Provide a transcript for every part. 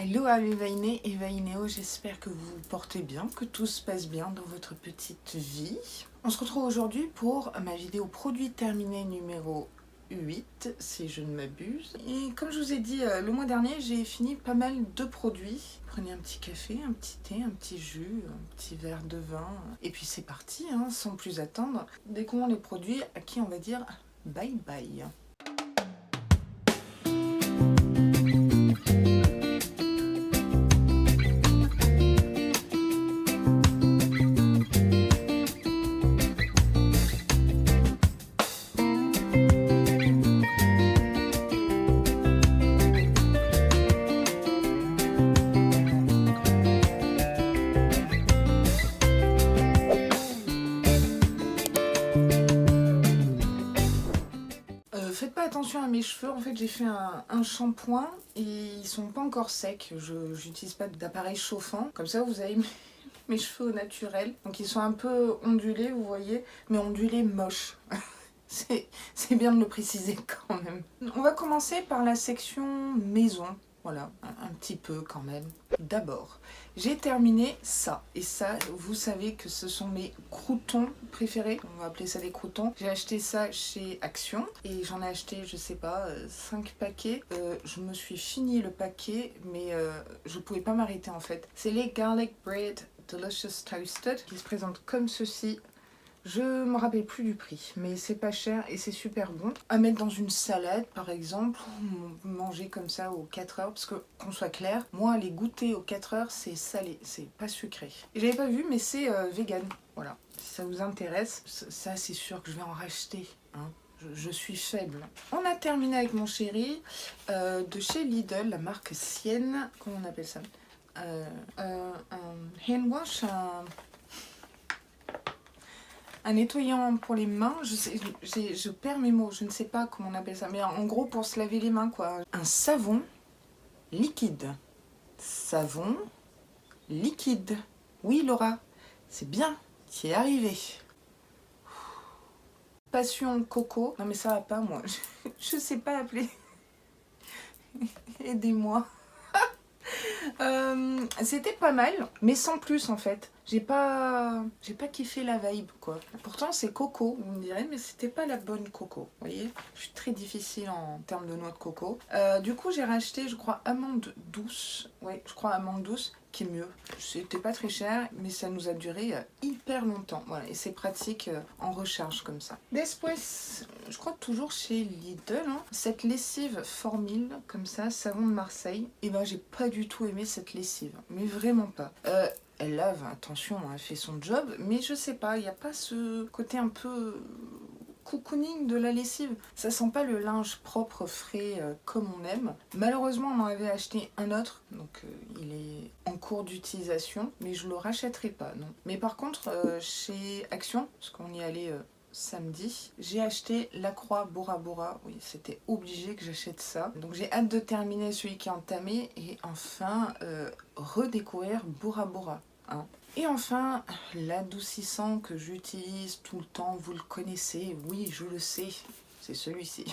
Hello à Evainé et Vainéo, j'espère que vous vous portez bien, que tout se passe bien dans votre petite vie. On se retrouve aujourd'hui pour ma vidéo produit terminé numéro 8, si je ne m'abuse. Et comme je vous ai dit le mois dernier, j'ai fini pas mal de produits. Prenez un petit café, un petit thé, un petit jus, un petit verre de vin. Et puis c'est parti, hein, sans plus attendre. Découvrons les produits à qui on va dire bye bye. Faites pas attention à mes cheveux, en fait j'ai fait un shampoing et ils sont pas encore secs, je n'utilise pas d'appareil chauffant, comme ça vous avez mes cheveux au naturel, donc ils sont un peu ondulés vous voyez, mais ondulés moches, c'est bien de le préciser quand même. On va commencer par la section maison. Voilà, un petit peu quand même. D'abord, j'ai terminé ça. Et ça, vous savez que ce sont mes croûtons préférés. On va appeler ça des croûtons. J'ai acheté ça chez Action. Et j'en ai acheté, je sais pas, 5 paquets. Je me suis fini le paquet, mais je pouvais pas m'arrêter en fait. C'est les Garlic Bread Delicious Toasted qui se présentent comme ceci. Je me rappelle plus du prix, mais c'est pas cher et c'est super bon. À mettre dans une salade par exemple, manger comme ça aux 4 heures, parce que qu'on soit clair, moi les goûter aux 4 heures c'est salé, c'est pas sucré. Et j'avais pas vu mais c'est vegan, voilà. Si ça vous intéresse, ça c'est sûr que je vais en racheter, hein. Je suis faible. On a terminé avec mon chéri de chez Lidl, la marque Sienne, comment on appelle ça, un hand wash, un nettoyant pour les mains, je perds mes mots, je ne sais pas comment on appelle ça, mais en gros pour se laver les mains quoi. Un savon liquide. Savon liquide. Oui Laura, c'est bien, tu y es arrivée. Passion coco. Non mais ça va pas moi, je sais pas appeler. Aidez-moi. C'était pas mal, mais sans plus en fait. J'ai pas kiffé la vibe quoi. Pourtant c'est coco, vous me direz, mais c'était pas la bonne coco. Vous voyez, je suis très difficile en termes de noix de coco. Du coup j'ai racheté, je crois, amande douce. Ouais, je crois amande douce, qui est mieux. C'était pas très cher, mais ça nous a duré hyper longtemps. Voilà, et c'est pratique en recharge comme ça. Después, je crois toujours chez Lidl, hein, cette lessive Formil, comme ça, savon de Marseille. Et ben j'ai pas du tout aimé cette lessive, mais vraiment pas. Elle lave, attention, elle fait son job, mais je sais pas, il n'y a pas ce côté un peu cocooning de la lessive. Ça sent pas le linge propre, frais, comme on aime. Malheureusement, on en avait acheté un autre, donc il est en cours d'utilisation, mais je le rachèterai pas, non. Mais par contre, chez Action, parce qu'on y allait samedi, j'ai acheté la croix Bora Bora. Oui, c'était obligé que j'achète ça. Donc j'ai hâte de terminer celui qui est entamé et enfin redécouvrir Bora Bora. Hein. Et enfin, l'adoucissant que j'utilise tout le temps, vous le connaissez, oui, je le sais, c'est celui-ci.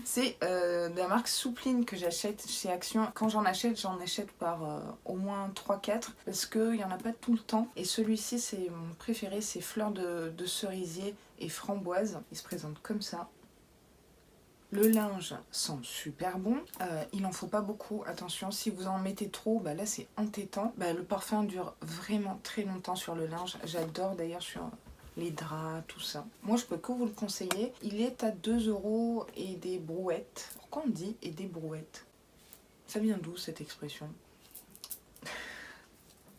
C'est de la marque Soupline que j'achète chez Action. Quand j'en achète par au moins 3-4 parce qu'il n'y en a pas tout le temps. Et celui-ci, c'est mon préféré, c'est fleur de cerisier et framboise. Il se présente comme ça. Le linge sent super bon, il en faut pas beaucoup, attention, si vous en mettez trop, bah là c'est entêtant. Bah, le parfum dure vraiment très longtemps sur le linge, j'adore d'ailleurs sur les draps, tout ça. Moi je peux que vous le conseiller, il est à 2 € et des brouettes. Pourquoi on dit et des brouettes? Ça vient d'où cette expression?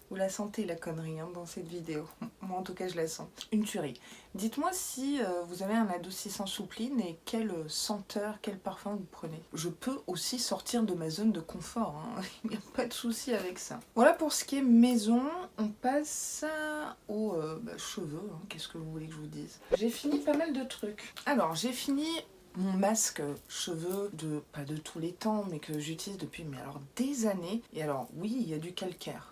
Vous la sentez la connerie hein, dans cette vidéo. Moi en tout cas je la sens. Une tuerie. Dites-moi si vous avez un adoucissant Soupline et quelle senteur, quel parfum vous prenez. Je peux aussi sortir de ma zone de confort. Hein. Il n'y a pas de souci avec ça. Voilà pour ce qui est maison. On passe aux cheveux. Hein. Qu'est-ce que vous voulez que je vous dise? J'ai fini pas mal de trucs. Alors j'ai fini mon masque cheveux pas de tous les temps mais que j'utilise depuis mais alors des années. Et alors oui il y a du calcaire.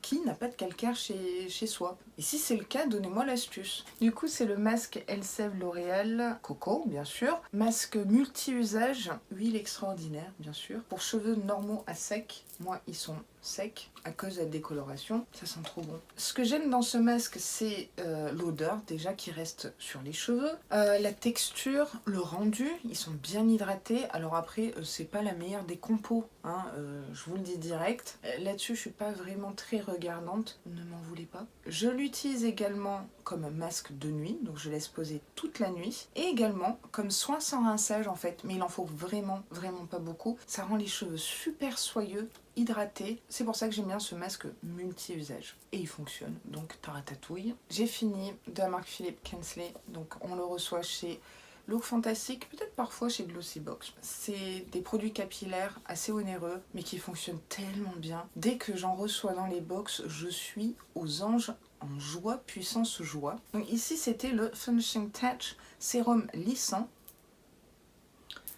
Qui n'a pas de calcaire chez soi? Et si c'est le cas, donnez-moi l'astuce. Du coup, c'est le masque Elseve L'Oréal Coco, bien sûr. Masque multi-usage, huile extraordinaire, bien sûr. Pour cheveux normaux à sec, moi, ils sont secs à cause de la décoloration. Ça sent trop bon. Ce que j'aime dans ce masque, c'est l'odeur, déjà, qui reste sur les cheveux. La texture, le rendu, ils sont bien hydratés. Alors après, c'est pas la meilleure des compos, hein, je vous le dis direct. Là-dessus, je suis pas vraiment très regardante, ne m'en voulez pas. Je l'utilise également comme masque de nuit, donc je laisse poser toute la nuit. Et également comme soin sans rinçage en fait, mais il en faut vraiment pas beaucoup. Ça rend les cheveux super soyeux, hydratés. C'est pour ça que j'aime bien ce masque multi-usage. Et il fonctionne, donc taratatouille. J'ai fini de la marque Philippe Kensley, donc on le reçoit chez Look Fantastic, peut-être parfois chez Glossybox. C'est des produits capillaires assez onéreux, mais qui fonctionnent tellement bien. Dès que j'en reçois dans les box, je suis aux anges en joie, puissance joie. Donc ici, c'était le Finishing Touch Sérum lissant.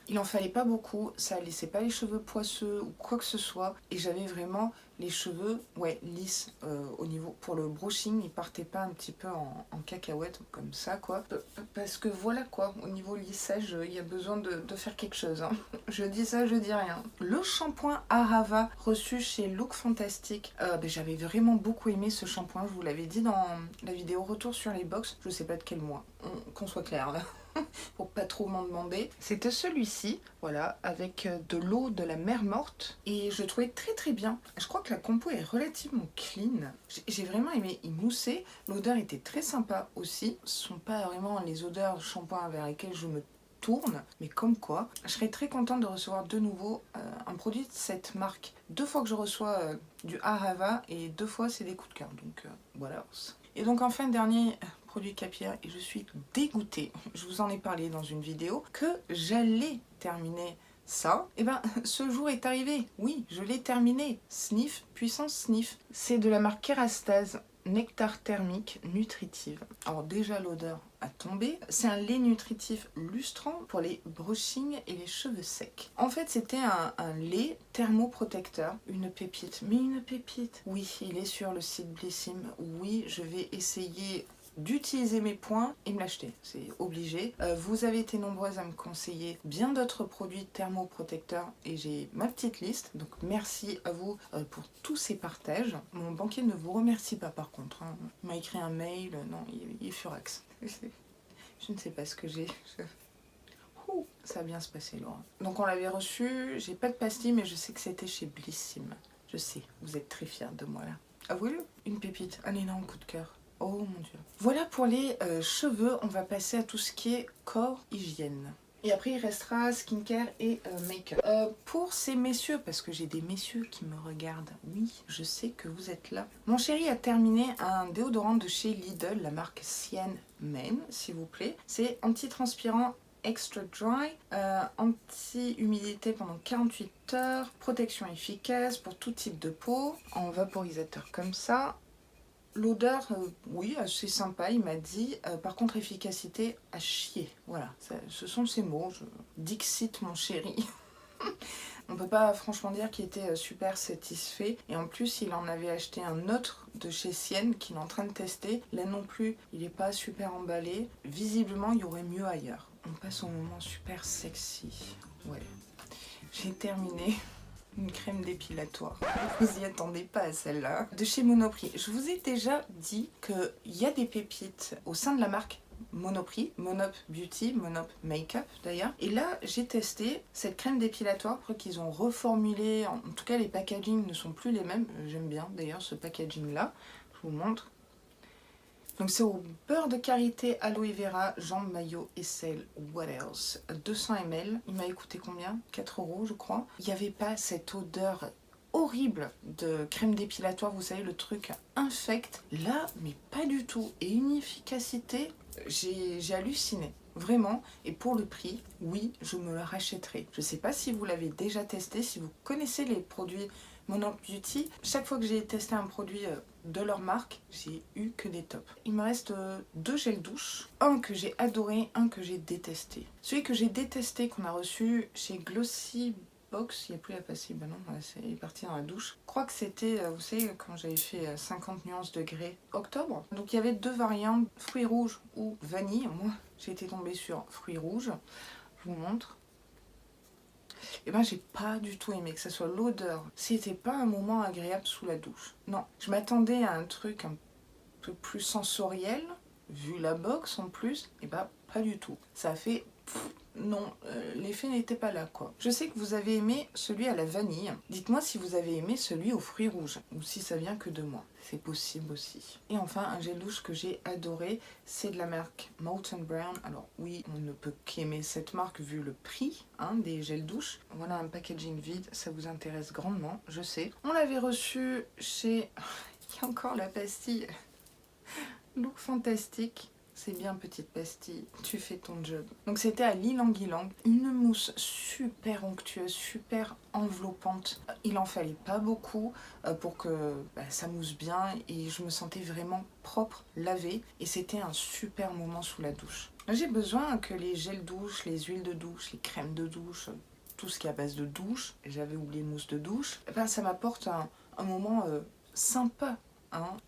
Il en fallait pas beaucoup, ça laissait pas les cheveux poisseux ou quoi que ce soit. Et j'avais vraiment les cheveux lisses au niveau. Pour le brushing, ils partaient pas un petit peu en cacahuète comme ça quoi. Parce que voilà quoi, au niveau lissage, il y a besoin de faire quelque chose. Hein. Je dis ça, je dis rien. Le shampoing Arava reçu chez Look Fantastic. J'avais vraiment beaucoup aimé ce shampoing, je vous l'avais dit dans la vidéo retour sur les box. Je sais pas de quel mois, qu'on soit clair là. Pour pas trop m'en demander. C'était celui-ci, voilà, avec de l'eau de la mer morte. Et je le trouvais très bien. Je crois que la compo est relativement clean. J'ai vraiment aimé y mousser. L'odeur était très sympa aussi. Ce sont pas vraiment les odeurs de shampoing vers lesquelles je me tourne, mais comme quoi, je serais très contente de recevoir de nouveau un produit de cette marque. 2 fois que je reçois du Arava et 2 fois c'est des coups de cœur. Donc voilà. Et donc enfin, dernier produit capillaire, et je suis dégoûtée, je vous en ai parlé dans une vidéo, que j'allais terminer ça. Et ben ce jour est arrivé, oui, je l'ai terminé. Sniff, puissance sniff. C'est de la marque Kerastase, nectar thermique nutritive. Alors déjà l'odeur a tombé. C'est un lait nutritif lustrant pour les brushings et les cheveux secs. En fait c'était un lait thermoprotecteur, une pépite. Mais une pépite. Oui, il est sur le site Blissim. Oui, je vais essayer d'utiliser mes points et me l'acheter, c'est obligé. Vous avez été nombreuses à me conseiller bien d'autres produits thermoprotecteurs et j'ai ma petite liste, donc merci à vous pour tous ces partages. Mon banquier ne vous remercie pas par contre, hein. Il m'a écrit un mail, non, il est furax. Je ne sais pas ce que j'ai. Ça va bien se passer, Laura. Donc on l'avait reçu, j'ai pas de pastilles mais je sais que c'était chez Blissim. Je sais, vous êtes très fiers de moi là. Avouez-le, une pépite, un énorme coup de cœur. Oh mon dieu. Voilà pour les cheveux, on va passer à tout ce qui est corps, hygiène. Et après il restera skincare et make-up. Pour ces messieurs, parce que j'ai des messieurs qui me regardent, oui, je sais que vous êtes là. Mon chéri a terminé un déodorant de chez Lidl, la marque Sian Men, s'il vous plaît. C'est anti-transpirant extra dry, anti-humidité pendant 48 heures, protection efficace pour tout type de peau, en vaporisateur comme ça. L'odeur, oui, assez sympa, il m'a dit. Par contre, efficacité à chier. Voilà, ce sont ces mots. Dixit, mon chéri. On peut pas franchement dire qu'il était super satisfait. Et en plus, il en avait acheté un autre de chez Sienne qu'il est en train de tester. Là non plus, il n'est pas super emballé. Visiblement, il y aurait mieux ailleurs. On passe au moment super sexy. Ouais, j'ai terminé. Une crème dépilatoire. Vous y attendez pas à celle-là. De chez Monoprix. Je vous ai déjà dit qu'il y a des pépites au sein de la marque Monoprix, Monop Beauty, Monop Makeup d'ailleurs. Et là, j'ai testé cette crème dépilatoire. Je crois qu'ils ont reformulé. En tout cas, les packagings ne sont plus les mêmes. J'aime bien d'ailleurs ce packaging-là. Je vous montre. Donc c'est au beurre de karité, aloe vera, jambe, maillot et sel. What else? 200 ml. Il m'a coûté combien? 4 € je crois. Il n'y avait pas cette odeur horrible de crème dépilatoire, vous savez, le truc infect. Là, mais pas du tout. Et une efficacité, j'ai halluciné. Vraiment, et pour le prix, oui, je me le rachèterai. Je ne sais pas si vous l'avez déjà testé, si vous connaissez les produits Monop Beauty. Chaque fois que j'ai testé un produit de leur marque, j'ai eu que des tops. Il me reste 2 gels douche, un que j'ai adoré, un que j'ai détesté. Celui que j'ai détesté, qu'on a reçu chez Glossybox, box, il n'y a plus la pastille. Ben non, il est parti dans la douche. Je crois que c'était, vous savez, quand j'avais fait 50 nuances de grès octobre. Donc il y avait 2 variantes, fruits rouges ou vanille. Moi, j'ai été tombée sur fruits rouges. Je vous montre. Et ben j'ai pas du tout aimé que ça soit l'odeur. C'était pas un moment agréable sous la douche. Non, je m'attendais à un truc un peu plus sensoriel, vu la box en plus, et bah pas du tout. Ça a fait non, l'effet n'était pas là quoi. Je sais que vous avez aimé celui à la vanille. Dites-moi si vous avez aimé celui aux fruits rouges ou si ça vient que de moi. C'est possible aussi. Et enfin, un gel douche que j'ai adoré, c'est de la marque Molten Brown. Alors oui, on ne peut qu'aimer cette marque vu le prix des gels douche. Voilà un packaging vide, ça vous intéresse grandement, je sais. On l'avait reçu chez... Il y a encore la pastille Look Fantastique. C'est bien, petite pastille, tu fais ton job. Donc c'était à l'ylang-ylang, une mousse super onctueuse, super enveloppante. Il en fallait pas beaucoup pour que ça mousse bien et je me sentais vraiment propre, lavée. Et c'était un super moment sous la douche. J'ai besoin que les gels douche, les huiles de douche, les crèmes de douche, tout ce qui est à base de douche, j'avais oublié mousse de douche, ça m'apporte un moment sympa.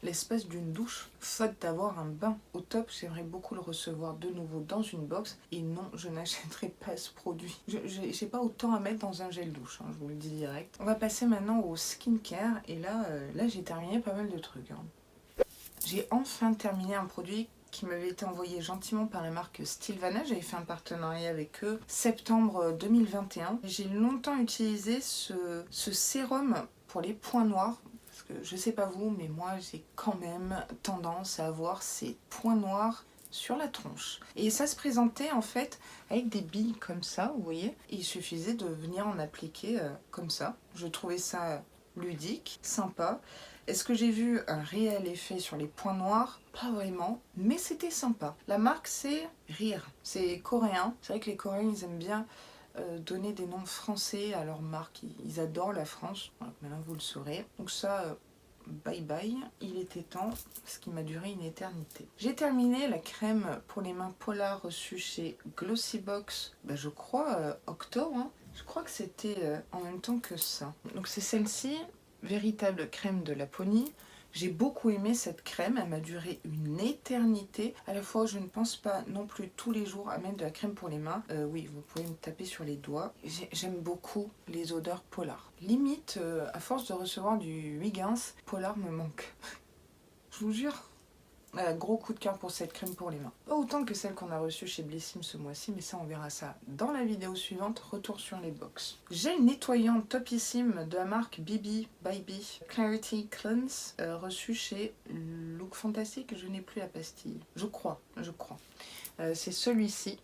L'espèce d'une douche, faute d'avoir un bain au top. J'aimerais beaucoup le recevoir de nouveau dans une box. Et non, je n'achèterai pas ce produit. J'ai pas autant à mettre dans un gel douche, je vous le dis direct. On va passer maintenant au skincare. Et là j'ai terminé pas mal de trucs. J'ai enfin terminé un produit qui m'avait été envoyé gentiment par la marque Stilvana. J'avais fait un partenariat avec eux septembre 2021. J'ai longtemps utilisé ce sérum pour les points noirs. Je sais pas vous, mais moi j'ai quand même tendance à avoir ces points noirs sur la tronche. Et ça se présentait en fait avec des billes comme ça, vous voyez. Et il suffisait de venir en appliquer comme ça. Je trouvais ça ludique, sympa. Est-ce que j'ai vu un réel effet sur les points noirs? Pas vraiment, mais c'était sympa. La marque c'est Rire, c'est coréen. C'est vrai que les Coréens ils aiment bien donner des noms français à leur marque. Ils adorent la France, voilà, maintenant vous le saurez. Donc ça, bye bye, il était temps, ce qui m'a duré une éternité. J'ai terminé la crème pour les mains Polar reçue chez Glossybox, je crois octobre, je crois que c'était en même temps que ça. Donc c'est celle-ci, véritable crème de Laponie. J'ai beaucoup aimé cette crème, elle m'a duré une éternité. À la fois, je ne pense pas non plus tous les jours à mettre de la crème pour les mains. Oui, vous pouvez me taper sur les doigts. J'aime beaucoup les odeurs Polar. Limite, à force de recevoir du Huygens, Polar me manque. Je vous jure. Gros coup de cœur pour cette crème pour les mains. Pas autant que celle qu'on a reçue chez Blissim ce mois-ci, mais ça on verra ça dans la vidéo suivante. Retour sur les box. Gel nettoyant topissime de la marque BB Baby Clarity Cleanse, reçu chez Look Fantastic. Je n'ai plus la pastille. Je crois. C'est celui-ci.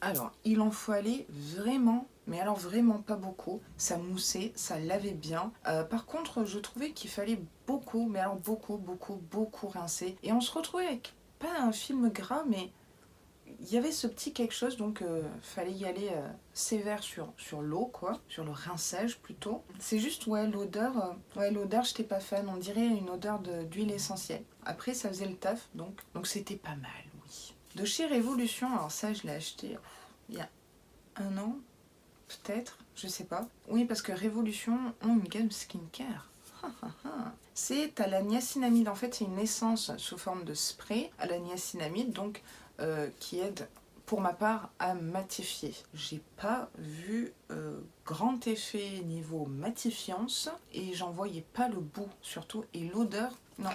Alors, il en faut aller vraiment, mais alors vraiment pas beaucoup. Ça moussait, ça lavait bien. Par contre, je trouvais qu'il fallait beaucoup, mais alors beaucoup rincer. Et on se retrouvait avec pas un film gras, mais il y avait ce petit quelque chose, donc fallait y aller sévère sur l'eau, quoi, sur le rinçage plutôt. C'est juste, l'odeur, j'étais pas fan. On dirait une odeur d'huile essentielle. Après, ça faisait le taf, donc c'était pas mal, oui. De chez Révolution, alors ça je l'ai acheté il y a un an, peut-être, je sais pas. Oui, parce que Révolution ont une gamme skincare. C'est à la niacinamide, en fait c'est une essence sous forme de spray à la niacinamide, donc qui aide pour ma part à matifier. J'ai pas vu grand effet niveau matifiance et j'en voyais pas le bout surtout, et l'odeur, non.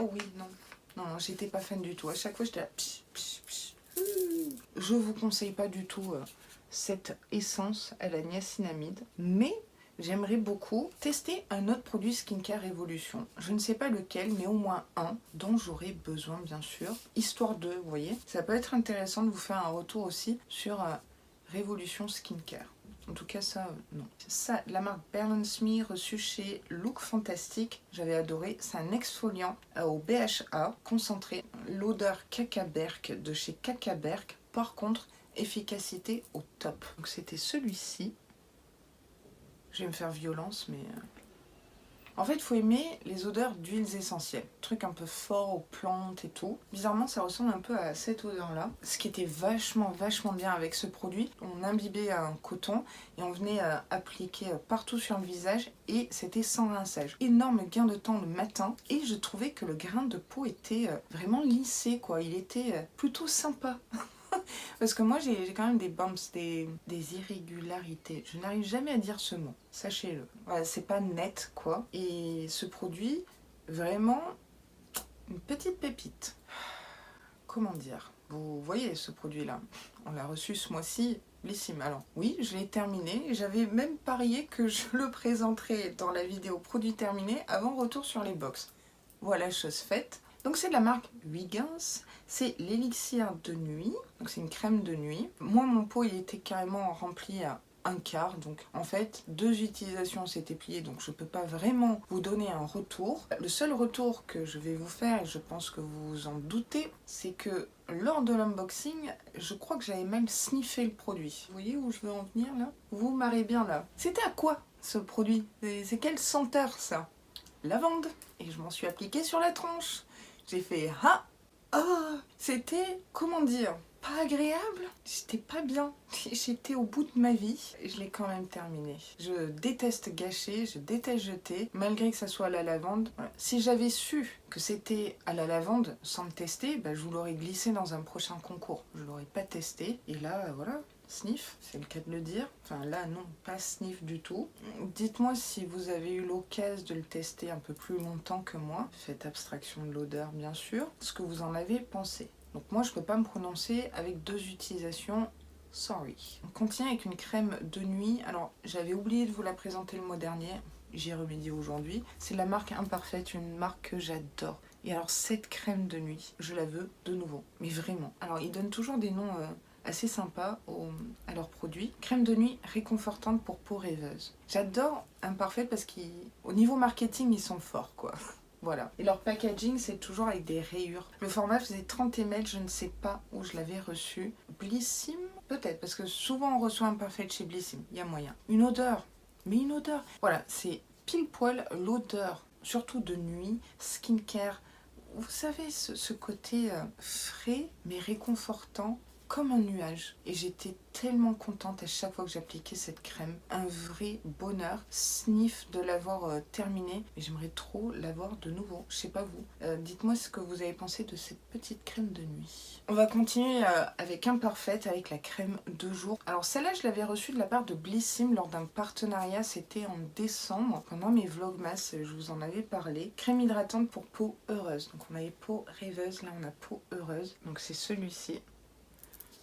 Oh oui, non. Non, j'étais pas fan du tout. À chaque fois, j'étais là. Psh, psh, psh. Je vous conseille pas du tout cette essence à la niacinamide. Mais j'aimerais beaucoup tester un autre produit Skincare Révolution. Je ne sais pas lequel, mais au moins un dont j'aurai besoin, bien sûr. Histoire de, vous voyez. Ça peut être intéressant de vous faire un retour aussi sur Révolution Skincare. En tout cas, ça, non. Ça, la marque Balance Me, reçue chez Look Fantastic. J'avais adoré. C'est un exfoliant au BHA concentré. L'odeur cacaberk de chez Cacaberk. Par contre, efficacité au top. Donc c'était celui-ci. Je vais me faire violence, mais En fait, il faut aimer les odeurs d'huiles essentielles. Truc un peu fort aux plantes et tout. Bizarrement, ça ressemble un peu à cette odeur-là. Ce qui était vachement bien avec ce produit, on imbibait un coton et on venait appliquer partout sur le visage et c'était sans rinçage. Énorme gain de temps le matin et je trouvais que le grain de peau était vraiment lissé, quoi. Il était plutôt sympa. Parce que moi j'ai quand même des bumps, des irrégularités. Je n'arrive jamais à dire ce mot, sachez-le. Voilà, c'est pas net quoi. Et ce produit, vraiment, une petite pépite. Comment dire? Vous voyez ce produit-là, on l'a reçu ce mois-ci. Blissim. Alors oui, je l'ai terminé. J'avais même parié que je le présenterais dans la vidéo produit terminé avant retour sur les box. Voilà, chose faite. Donc c'est de la marque Huygens, c'est l'élixir de nuit, donc c'est une crème de nuit. Moi mon pot il était carrément rempli à un quart, donc en fait 2 utilisations s'étaient pliées, donc je peux pas vraiment vous donner un retour. Le seul retour que je vais vous faire, et je pense que vous vous en doutez, c'est que lors de l'unboxing, je crois que j'avais même sniffé le produit. Vous voyez où je veux en venir là? Vous marrez bien là. C'était à quoi ce produit? C'est quelle senteur ça? Lavande. Et je m'en suis appliquée sur la tronche. J'ai fait c'était, comment dire, pas agréable. J'étais pas bien. J'étais au bout de ma vie. Et je l'ai quand même terminé. Je déteste gâcher, je déteste jeter, malgré que ça soit à la lavande. Voilà. Si j'avais su que c'était à la lavande sans le tester, je vous l'aurais glissé dans un prochain concours. Je l'aurais pas testé. Et là, voilà. Sniff, c'est le cas de le dire. Enfin là non, pas sniff du tout. Dites-moi si vous avez eu l'occasion de le tester un peu plus longtemps que moi. Faites abstraction de l'odeur bien sûr. Ce que vous en avez pensé. Donc moi je peux pas me prononcer avec 2 utilisations. Sorry. On continue avec une crème de nuit. Alors j'avais oublié de vous la présenter le mois dernier. J'y ai remédié aujourd'hui. C'est la marque Imparfaite, une marque que j'adore. Et alors cette crème de nuit, je la veux de nouveau. Mais vraiment. Alors ils donnent toujours des noms assez sympa à leurs produits. Crème de nuit réconfortante pour peau rêveuse. J'adore Imparfaite parce qu'au niveau marketing, ils sont forts quoi. Voilà. Et leur packaging, c'est toujours avec des rayures. Le format faisait 30 ml, je ne sais pas où je l'avais reçu. Blissim? Peut-être, parce que souvent on reçoit Imparfaite chez Blissim, il y a moyen. Une odeur, mais une odeur. Voilà, c'est pile poil l'odeur, surtout de nuit, skincare. Vous savez, ce côté frais, mais réconfortant, comme un nuage. Et j'étais tellement contente à chaque fois que j'appliquais cette crème. Un vrai bonheur. Sniff de l'avoir terminée. Et j'aimerais trop l'avoir de nouveau. Je sais pas vous. Dites-moi ce que vous avez pensé de cette petite crème de nuit. On va continuer avec Imparfaite, avec la crème de jour. Alors celle-là, je l'avais reçue de la part de Blissim lors d'un partenariat. C'était en décembre. Pendant mes vlogmas, je vous en avais parlé. Crème hydratante pour peau heureuse. Donc on avait peau rêveuse, là on a peau heureuse. Donc c'est celui-ci.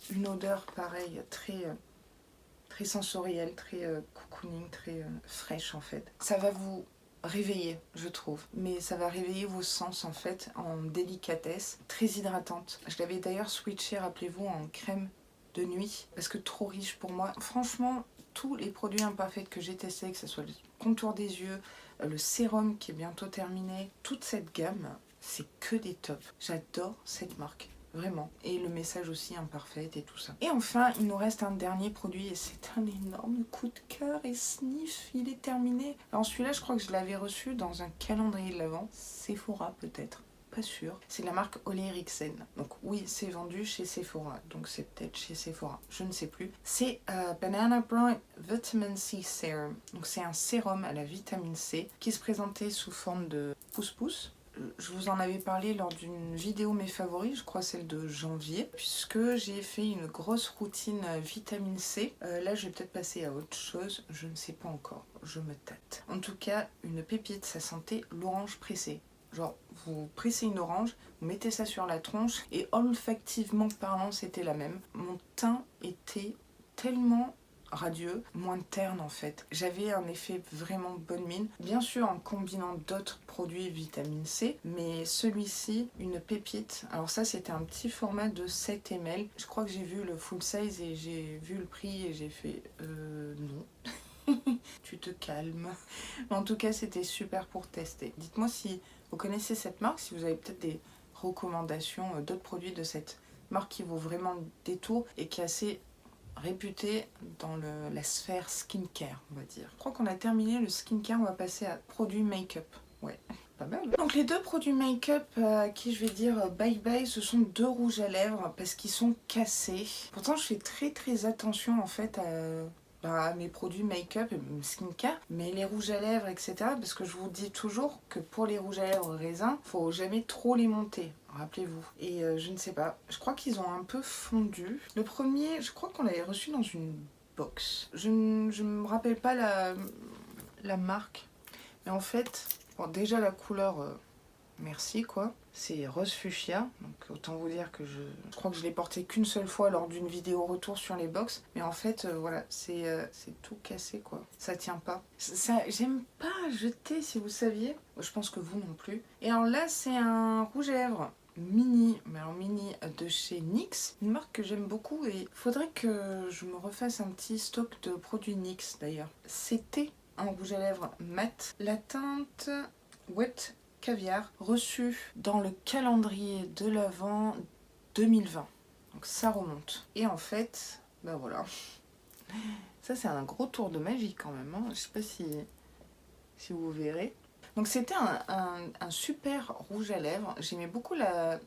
Une odeur pareille, très sensorielle, très cocooning, très fraîche en fait. Ça va vous réveiller, je trouve. Mais ça va réveiller vos sens en fait, en délicatesse, très hydratante. Je l'avais d'ailleurs switché, rappelez-vous, en crème de nuit, parce que trop riche pour moi. Franchement, tous les produits Imparfaits que j'ai testés, que ce soit le contour des yeux, le sérum qui est bientôt terminé, toute cette gamme, c'est que des tops. J'adore cette marque. Vraiment. Et le message aussi Imparfait et tout ça. Et enfin, il nous reste un dernier produit et c'est un énorme coup de cœur et sniff, il est terminé. Alors celui-là, je crois que je l'avais reçu dans un calendrier de l'Avent. Sephora peut-être. Pas sûr. C'est de la marque Ole Henriksen. Donc oui, c'est vendu chez Sephora. Donc c'est peut-être chez Sephora. Je ne sais plus. C'est Banana Bright Vitamin C Serum. Donc c'est un sérum à la vitamine C qui se présentait sous forme de pouce-pouce. Je vous en avais parlé lors d'une vidéo mes favoris, je crois celle de janvier, puisque j'ai fait une grosse routine vitamine C. Là, je vais peut-être passer à autre chose, je ne sais pas encore, je me tâte. En tout cas, une pépite, ça sentait l'orange pressée. Genre, vous pressez une orange, vous mettez ça sur la tronche, et olfactivement parlant, c'était la même. Mon teint était tellement radieux, moins terne en fait. J'avais un effet vraiment bonne mine, bien sûr en combinant d'autres produits vitamine C, mais celui-ci, une pépite. Alors ça c'était un petit format de 7 ml. Je crois que j'ai vu le full size et j'ai vu le prix et j'ai fait non. Tu te calmes. Mais en tout cas c'était super pour tester. Dites-moi si vous connaissez cette marque, si vous avez peut-être des recommandations d'autres produits de cette marque qui vaut vraiment le détour et qui est assez réputé dans la sphère skincare, on va dire. Je crois qu'on a terminé le skincare, on va passer à produits make-up. Ouais, pas mal. Donc les deux produits make-up à qui je vais dire bye bye, ce sont deux rouges à lèvres parce qu'ils sont cassés. Pourtant je fais très attention en fait à mes produits make-up et skincare, mais les rouges à lèvres, etc. Parce que je vous dis toujours que pour les rouges à lèvres raisins, faut jamais trop les monter, rappelez-vous. Et je ne sais pas, je crois qu'ils ont un peu fondu. Le premier, je crois qu'on l'avait reçu dans une box. Je ne me rappelle pas la marque, mais en fait, bon, déjà la couleur, merci quoi. C'est rose fuchsia, donc autant vous dire que je crois que je l'ai porté qu'une seule fois lors d'une vidéo retour sur les box, mais en fait voilà, c'est tout cassé quoi, ça tient pas. Ça, j'aime pas jeter si vous saviez, je pense que vous non plus. Et alors là c'est un rouge à lèvres mini, mais alors mini de chez NYX, une marque que j'aime beaucoup et faudrait que je me refasse un petit stock de produits NYX d'ailleurs. C'était un rouge à lèvres mat, la teinte Wet Caviar, reçu dans le calendrier de l'Avent 2020. Donc ça remonte. Et en fait, bah voilà. Ça c'est un gros tour de magie quand même. Hein. Je sais pas si vous verrez. Donc c'était un super rouge à lèvres. J'aimais beaucoup la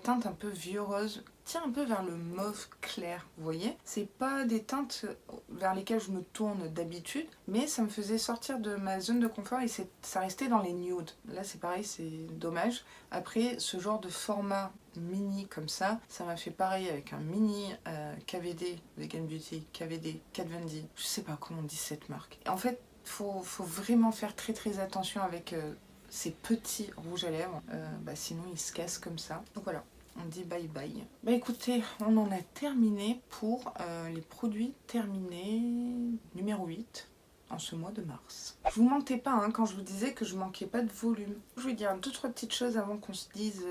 teinte un peu vieux rose, tient un peu vers le mauve clair, vous voyez. C'est pas des teintes vers lesquelles je me tourne d'habitude, mais ça me faisait sortir de ma zone de confort et ça restait dans les nudes. Là c'est pareil, c'est dommage. Après, ce genre de format mini comme ça m'a fait pareil avec un mini KVD, Vegan Beauty, KVD, Kat Von D, je sais pas comment on dit cette marque. Et en fait, faut vraiment faire très attention avec ces petits rouges à lèvres, sinon ils se cassent comme ça. Donc voilà, on dit bye bye. Bah écoutez, on en a terminé pour les produits terminés numéro 8 en ce mois de mars. Je vous mentais pas hein, quand je vous disais que je manquais pas de volume. Je vais dire 2-3 petites choses avant qu'on se dise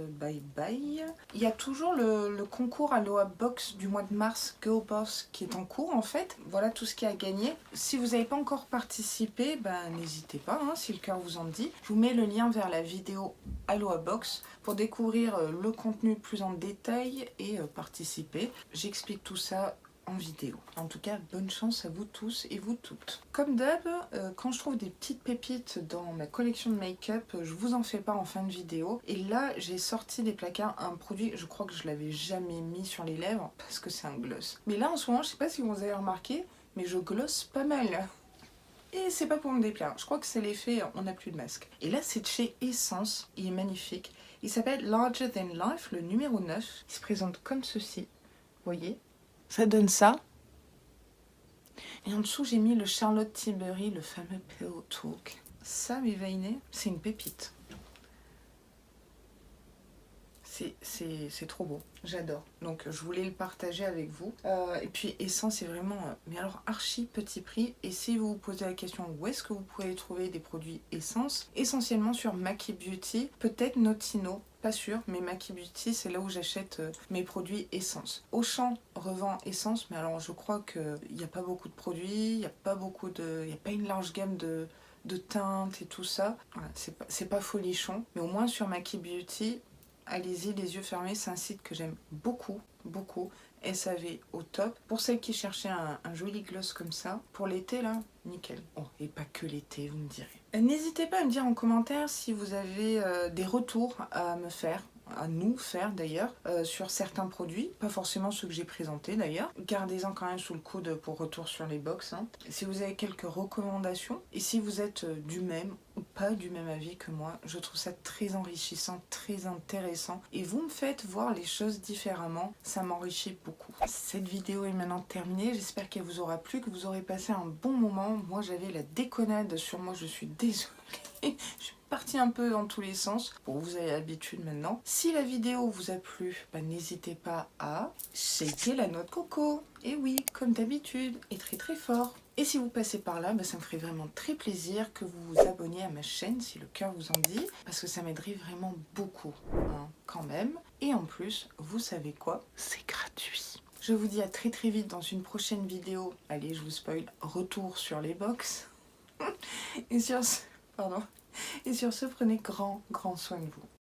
bye bye. Il y a toujours le concours Aloha Box du mois de mars Go Boss qui est en cours en fait. Voilà tout ce qu'il y a à gagner. Si vous n'avez pas encore participé, n'hésitez pas hein, si le cœur vous en dit. Je vous mets le lien vers la vidéo Aloha Box pour découvrir le contenu plus en détail et participer. J'explique tout ça en vidéo. En tout cas, bonne chance à vous tous et vous toutes. Comme d'hab, quand je trouve des petites pépites dans ma collection de make-up, je vous en fais part en fin de vidéo. Et là, j'ai sorti des placards un produit, je crois que je l'avais jamais mis sur les lèvres parce que c'est un gloss. Mais là, en ce moment, je sais pas si vous avez remarqué, mais je glosse pas mal. Et c'est pas pour me déplaire, je crois que c'est l'effet on n'a plus de masque. Et là, c'est de chez Essence, il est magnifique. Il s'appelle Larger Than Life, le numéro 9. Il se présente comme ceci, vous voyez. Ça donne ça. Et en dessous, j'ai mis le Charlotte Tilbury, le fameux Pillow Talk. Ça, mes veinés, c'est une pépite. C'est trop beau, j'adore. Donc je voulais le partager avec vous. Et puis Essence, c'est vraiment, mais alors archi petit prix. Et si vous vous posez la question où est-ce que vous pouvez trouver des produits Essence, essentiellement sur Maki Beauty, peut-être Notino, pas sûr, mais Maki Beauty, c'est là où j'achète mes produits Essence. Auchan revend Essence, mais alors je crois qu'il n'y a pas beaucoup de produits, il n'y a pas une large gamme de teintes et tout ça. Voilà, c'est pas folichon, mais au moins sur Maki Beauty, allez-y les yeux fermés, c'est un site que j'aime beaucoup. SAV au top. Pour celles qui cherchaient un joli gloss comme ça, pour l'été là, nickel. Oh, et pas que l'été, vous me direz. N'hésitez pas à me dire en commentaire si vous avez des retours à me faire, à nous faire d'ailleurs, sur certains produits, pas forcément ceux que j'ai présentés d'ailleurs. Gardez-en quand même sous le coude pour retour sur les box. Hein. Si vous avez quelques recommandations, et si vous êtes du même ou pas du même avis que moi, je trouve ça très enrichissant, très intéressant. Et vous me faites voir les choses différemment, ça m'enrichit beaucoup. Cette vidéo est maintenant terminée, j'espère qu'elle vous aura plu, que vous aurez passé un bon moment. Moi j'avais la déconnade sur moi, je suis désolée. Je suis partie un peu dans tous les sens. Bon, vous avez l'habitude maintenant. Si la vidéo vous a plu, n'hésitez pas à shaker la noix de coco. Et oui, comme d'habitude, et très fort. Et si vous passez par là, ça me ferait vraiment très plaisir que vous vous abonniez à ma chaîne, si le cœur vous en dit, parce que ça m'aiderait vraiment beaucoup, hein, quand même. Et en plus, vous savez quoi? C'est gratuit. Je vous dis à très vite dans une prochaine vidéo. Allez, je vous spoil, retour sur les box. Et sur ce, prenez grand soin de vous.